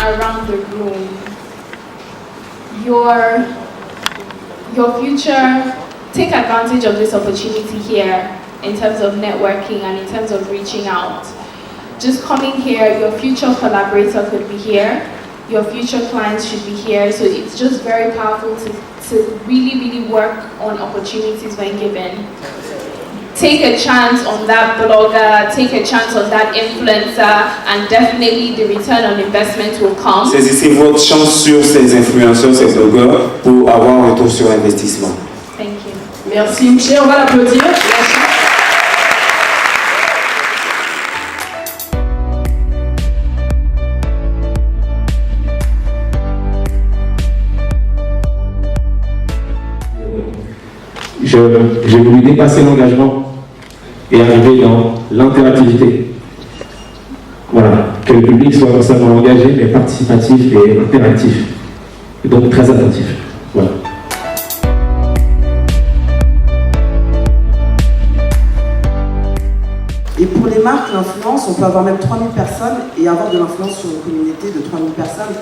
around the room. Your future, take advantage of this opportunity here in terms of networking and in terms of reaching out. Just coming here, your future collaborator could be here, your future clients should be here, so it's just very powerful to really work on opportunities when given. Take a chance on that blogger, take a chance on that influencer, and definitely the return on investment will come. Saisissez votre chance sur ces influenceurs, ces blogueurs, pour avoir un retour sur investissement. Thank you. Merci Michel, on va l'applaudir. J'ai voulu dépasser l'engagement et arriver dans l'interactivité. Voilà, que le public soit non seulement engagé, mais participatif et interactif. Et donc très attentif. Voilà. Et pour les marques, l'influence, on peut avoir même 3000 personnes et avoir de l'influence sur une communauté de 3000 personnes.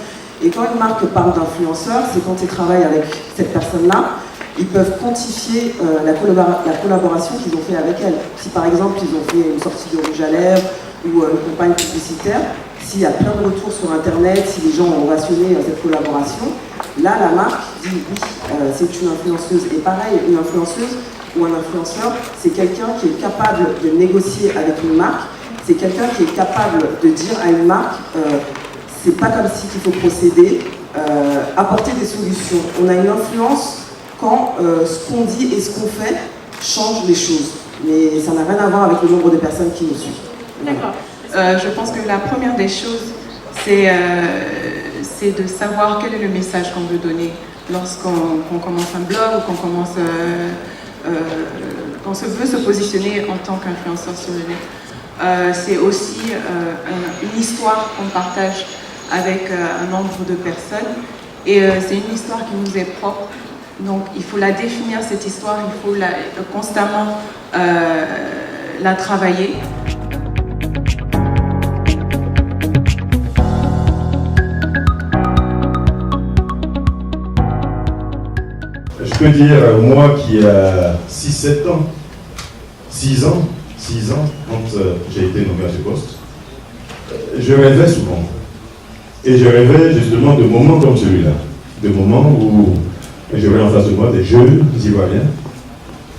Et quand une marque parle d'influenceur, c'est quand ils travaillent avec cette personne-là, ils peuvent quantifier la collaboration qu'ils ont fait avec elle. Si par exemple ils ont fait une sortie de rouge à lèvres ou une campagne publicitaire, s'il y a plein de retours sur internet, si les gens ont ovationné cette collaboration, là la marque dit oui, c'est une influenceuse. Et pareil, une influenceuse ou un influenceur, c'est quelqu'un qui est capable de négocier avec une marque, c'est quelqu'un qui est capable de dire à une marque c'est pas comme ci qu'il faut procéder, apporter des solutions. On a une influence quand ce qu'on dit et ce qu'on fait change les choses. Mais ça n'a rien à voir avec le nombre de personnes qui nous suivent. D'accord. Je pense que la première des choses, c'est de savoir quel est le message qu'on veut donner lorsqu'on commence un blog ou qu'on veut se positionner en tant qu'influenceur sur le net. C'est aussi une histoire qu'on partage avec un nombre de personnes et c'est une histoire qui nous est propre. Donc il faut la définir cette histoire, il faut constamment la travailler. Je peux dire, moi qui a 6 ans, quand j'ai été nommé à ce poste, je rêvais souvent. Et je rêvais justement de moments comme celui-là, de moments où j'aurais en face de moi des jeunes Ivoiriens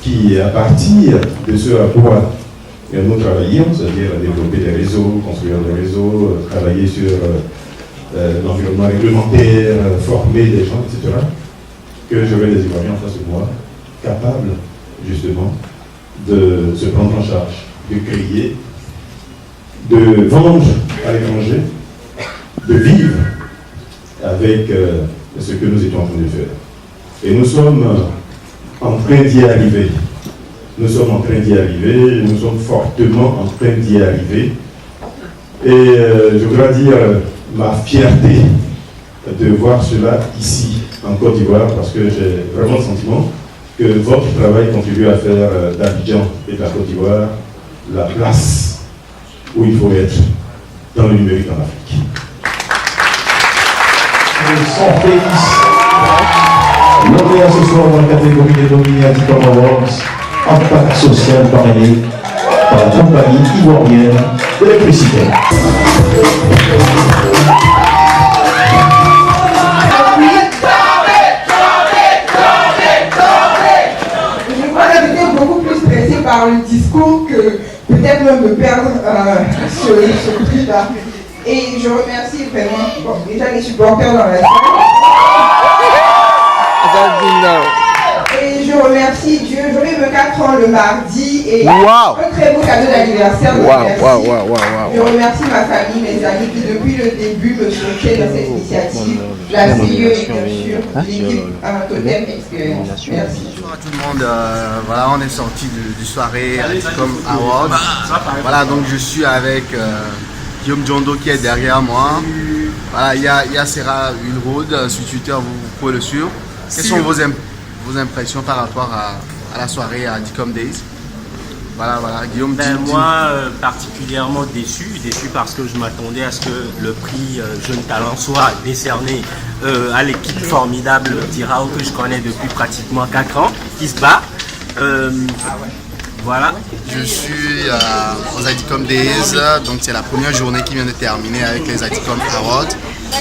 qui, à partir de ce à quoi nous travaillions, c'est-à-dire développer des réseaux, construire des réseaux, travailler sur l'environnement réglementaire, former des gens, etc., que j'aurais des Ivoiriens en face de moi capables justement de se prendre en charge, de créer, de vendre à l'étranger, de vivre avec ce que nous étions en train de faire. Et nous sommes en train d'y arriver. Nous sommes en train d'y arriver, nous sommes fortement en train d'y arriver. Et je voudrais dire ma fierté de voir cela ici, en Côte d'Ivoire, parce que j'ai vraiment le sentiment que votre travail contribue à faire d'Abidjan et de la Côte d'Ivoire la place où il faut être dans le numérique en Afrique. Son félix, lauréat ce soir dans la catégorie des nominés à Dicom Awards, impact social parrainé par la compagnie ivoirienne d'électricité. Par le discours que peut-être même me perdre ce prix-là. Et je remercie vraiment déjà les supporters dans la salle. Et je remercie Dieu, j'aurai 24 ans le mardi et un très beau cadeau d'anniversaire. Je remercie ma famille, mes amis qui depuis le début me soutiennent dans cette initiative. La CIE et bien sûr l'équipe Totem Experience. Merci. Bonjour à tout le monde, voilà, on est sorti du soirée comme Awards. Voilà, donc je suis avec Guillaume Djondo qui est derrière moi. Voilà, il y a Sarah Ulrod sur Twitter, vous pouvez le suivre. Quelles sont vos impressions par rapport à la soirée à Dicom Days? Voilà, Guillaume. Moi, particulièrement déçu parce que je m'attendais à ce que le prix Jeune Talent soit décerné à l'équipe formidable d'Irao que je connais depuis pratiquement 4 ans, qui se bat. Voilà. Je suis aux Adicom Days, donc c'est la première journée qui vient de terminer avec les Adicom Awards,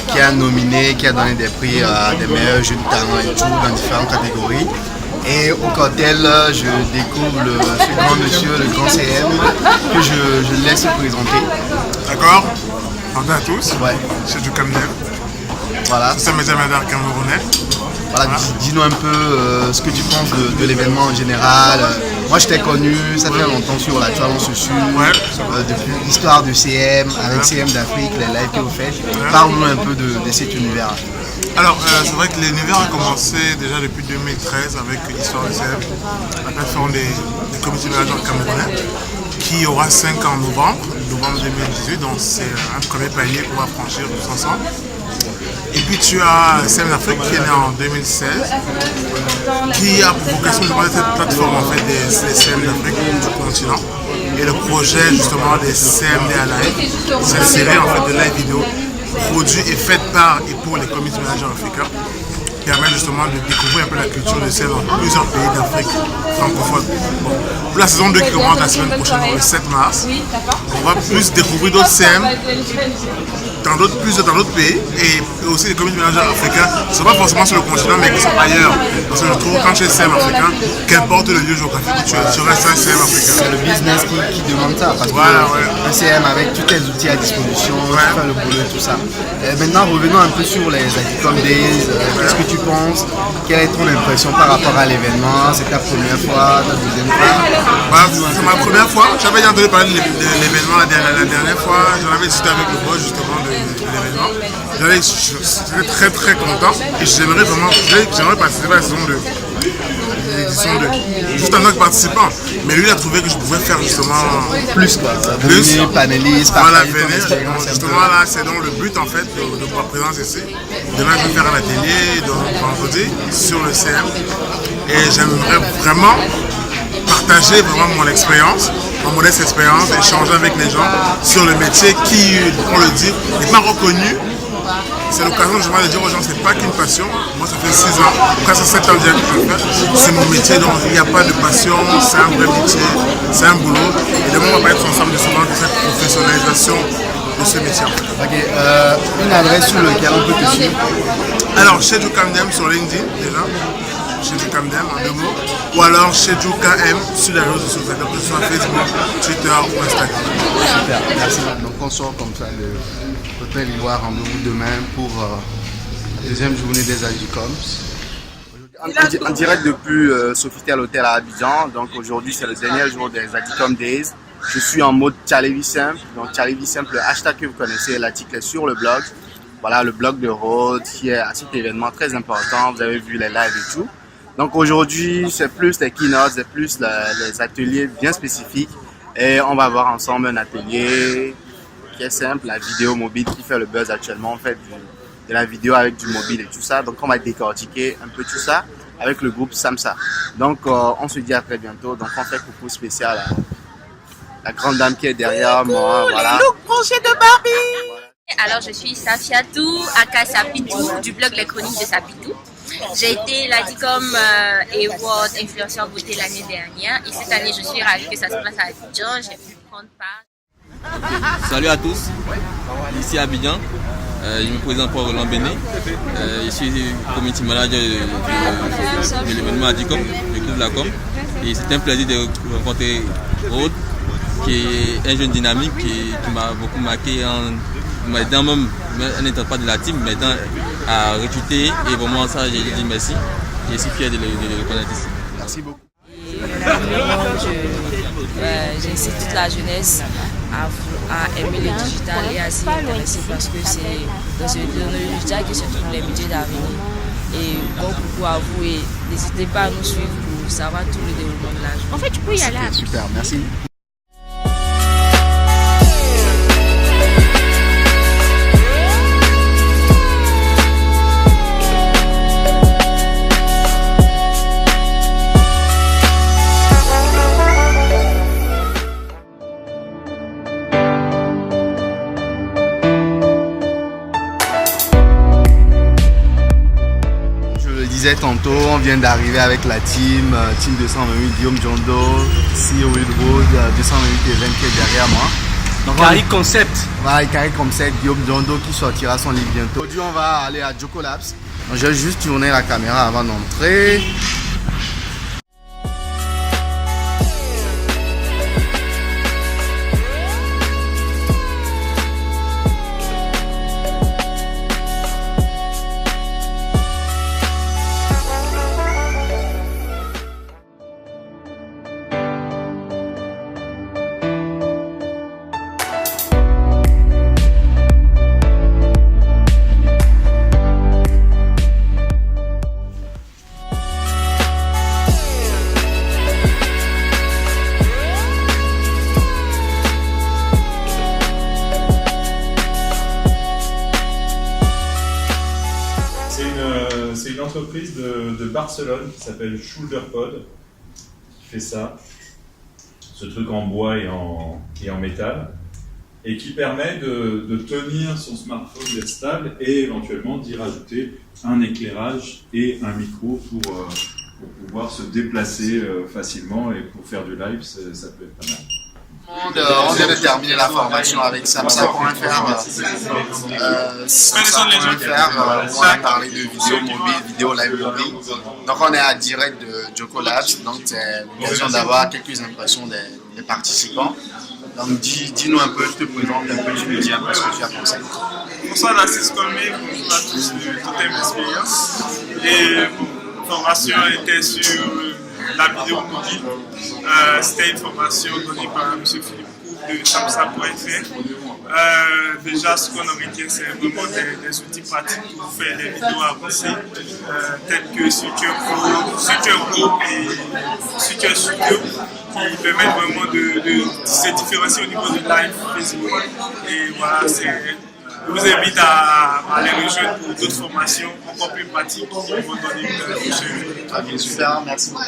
qui a nominé, qui a donné des prix à des meilleurs jeunes talents et tout dans différentes catégories. Et au cocktail, je découvre ce grand monsieur, le grand CM, que je laisse présenter. D'accord. Bonjour à tous. Ouais. C'est du Camden. Voilà. C'est mes amis camerounais. Voilà, dis-nous un peu ce que tu penses de l'événement en général. Moi je t'ai connu, ça fait longtemps sur la toile on se suit, depuis l'histoire du CM, avec CM d'Afrique, les lives que vous faites. Parle-nous un peu de cet univers. Alors c'est vrai que l'univers a commencé déjà depuis 2013 avec l'histoire du CM, la plateforme des comités managers camerounais, qui aura 5 ans en novembre 2018, donc c'est un premier palier qu'on va franchir tous ensemble. Et puis tu as CM d'Afrique qui est né en 2016, qui a pour vocation de parler de cette plateforme en fait, des CM d'Afrique du continent. Et le projet justement des CMD à live, cette série en fait de live vidéo produite et faite par et pour les community managers africains, permet justement de découvrir un peu la culture de CM dans plusieurs pays d'Afrique francophone. Bon, pour la saison 2 qui commence la semaine prochaine, le 7 mars, on va plus découvrir d'autres CM dans d'autres pays et aussi les community managers africains qui ne sont pas forcément sur le continent mais qui sont ailleurs. Parce que je trouve quand tu es CM africain, qu'importe le lieu géographique où tu restes un CM africain. C'est le business qui demande ça parce que un CM avec tous tes outils à disposition, faire le boulot et tout ça. Maintenant revenons un peu sur les Adicom Days. Qu'est-ce que tu penses? Quelle est ton impression par rapport à l'événement? C'est ta première fois, ta deuxième fois? C'est ma première fois. J'avais déjà entendu parler de l'événement la dernière fois. J'en avais discuté avec le boss justement de l'événement. J'étais très très content et j'aimerais participer à la saison 2. L'édition 2. Juste en tant que participant. Mais lui il a trouvé que je pouvais faire justement plus quoi. Plus panéliste, voilà, venir. Justement là c'est donc le but en fait de ma présence ici. Demain je vais faire un atelier vendredi sur le CM et j'aimerais vraiment partager vraiment mon expérience, ma modeste expérience, échanger avec les gens sur le métier qui, on le dit, n'est pas reconnu. C'est l'occasion justement de dire aux gens c'est pas qu'une passion. Moi ça fait 6 ans, presque 7 ans déjà que je le fais. C'est mon métier donc il n'y a pas de passion, c'est un vrai métier, c'est un boulot. Et demain on va être ensemble justement de cette professionnalisation de ce métier. Ok, une adresse sur laquelle on peut te suivre. Alors chez du Camden sur LinkedIn déjà. Chez du Camden en 2 mots, ou alors chez du KM sur les réseaux sociaux, que ce soit Facebook, Twitter ou Instagram. Super, merci. Donc on sort comme ça de l'hôtel Ivoire, rendez-vous demain pour la deuxième journée des Adicom. En direct depuis Sofitel Hôtel à Abidjan, donc aujourd'hui c'est le dernier jour des Adicom Days. Je suis en mode Charlie Simple, donc Charlie Simple, le hashtag que vous connaissez, l'article est sur le blog. Voilà le blog de Rhodes qui est à cet événement très important, vous avez vu les lives et tout. Donc aujourd'hui, c'est plus les keynotes, c'est plus les ateliers bien spécifiques. Et on va voir ensemble un atelier qui est simple, la vidéo mobile qui fait le buzz actuellement. On fait de la vidéo avec du mobile et tout ça. Donc on va décortiquer un peu tout ça avec le groupe Samsa. Donc on se dit à très bientôt. Donc on fait coucou spécial à la grande dame qui est derrière moi. Voilà. Les looks branchés de Barbie. Alors je suis Safiatou, aka Sapitou, du blog Les Chroniques de Sapitou. J'ai été l'Adicom Award influenceur beauté l'année dernière et cette année je suis ravie que ça se passe à Abidjan, j'ai pu prendre part. Salut à tous, ici à Abidjan, je me présente pour Roland Béné, je suis community manager de l'événement Adicom, du groupe Lacom et c'est un plaisir de rencontrer Rhodes qui est un jeune dynamique qui m'a beaucoup marqué dans même n'étant pas de la team, mais à recruter et vraiment ça j'ai dit merci. Je suis fier de le connaître ici. Merci beaucoup. J'incite toute la jeunesse à aimer le digital et à s'y intéresser parce que c'est dans le digital que se trouvent les métiers d'avenir. Et bon coucou à vous et n'hésitez pas à nous suivre pour savoir tout le développement de la journée. En fait tu peux y aller. Super, merci. disais tantôt, on vient d'arriver avec la team 228, Guillaume Djondo, CEO Road 228 Event qui est derrière moi. Donc Carré Concept. Voilà, Carré Concept, Guillaume Djondo qui sortira son livre bientôt. Aujourd'hui, on va aller à Joko Labs. Donc, je vais juste tourner la caméra avant d'entrer. C'est une entreprise de Barcelone qui s'appelle Shoulderpod qui fait ça, ce truc en bois et en métal, et qui permet de tenir son smartphone, d'être stable et éventuellement d'y rajouter un éclairage et un micro pour pouvoir se déplacer facilement, et pour faire du live, ça peut être pas mal. On vient de terminer la formation avec samsa.fr. On a parlé de vidéo mobile, vidéo live mobile. Donc on est à direct de Joko Labs, donc c'est l'occasion d'avoir quelques impressions des participants. Donc dis-nous un peu, je te présente un peu, tu nous dis un peu ce que tu as pensé. Bonsoir Narcisse Colmé, bonjour à tous de Totem Experience. Et la formation était sur la vidéo mobile. C'était une formation donnée par M. Philippe Cour de samsa.fr. Déjà, ce qu'on en retient, c'est vraiment des outils pratiques pour faire des vidéos avancées, telles que Structure Pro et Structure Studio, qui permettent vraiment de se différencier au niveau de live Facebook. Et voilà, je vous invite à aller rejoindre pour d'autres formations encore plus pratiques qui vont donner une super, merci beaucoup.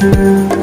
Thank you.